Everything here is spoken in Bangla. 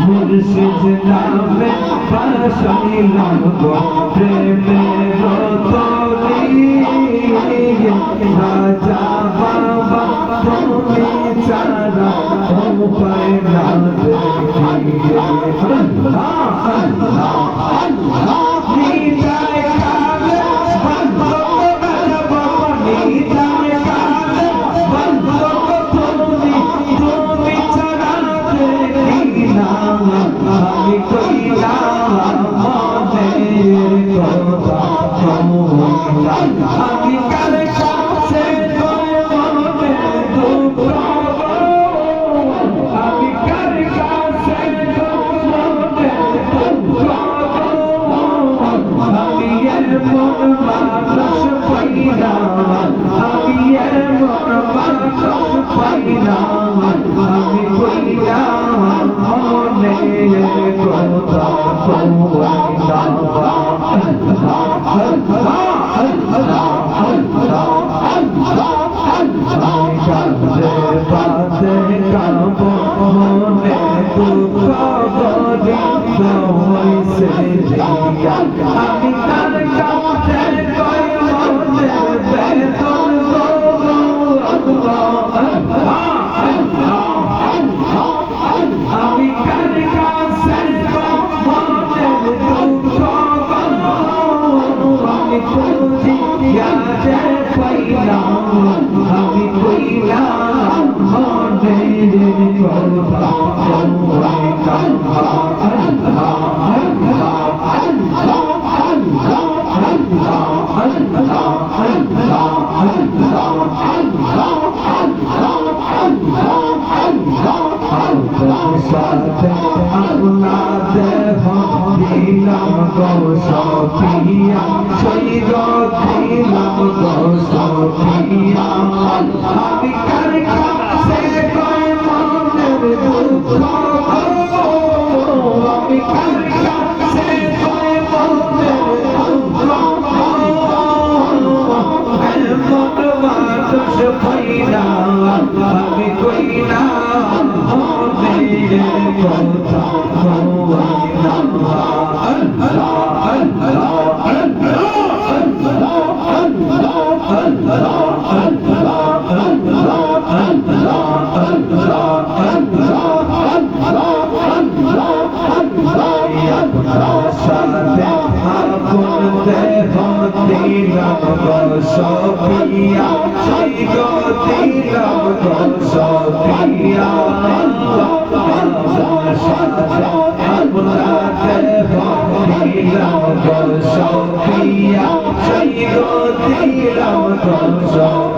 মুর্শিদ নামে পাশাইলাম গো প্রেমের তরি রাজা বাবা তুমি ছাড়া উপায় না দেখি আল্লাহ আল্লাহ আল্লাহ নিদায় কালে বন্ধ করে বাবা নিদায় কালে বন্ধ তুমি তুমি ছাড়া দেখি না আমি কইলা মনে কথা কইলা আমি কালে কাছে মনে দুঃখ আমি কালে কাছে মনে দুঃখ আমি এমন মানুষ পাইনা আমি এমন মানুষ পাইনা আমি কইলা মনে কথা কইলা বাদে কাব মনে দুঃখ বলি হইছে দিয়া আমি তার কাছে কই মনে বেদন আমি কার কাছে মনে দুঃখ আমি খুঁজি যাতে পাইলাম আমি কইলাম মনে কথা দিলাম গো সফিয়া শৈর দিলাম গো সফিয়া আমি কার কাছে কই মনের দুঃখ আমি কার কাছে কই মনের দুঃখ এমন মানুষ পাইনা আমি কইনা মনের কথা দিলাম গো সফিয়া সেই গো দিলাম গো সফিয়া দিলাম গো সফিয়া সেই গো দিলাম গো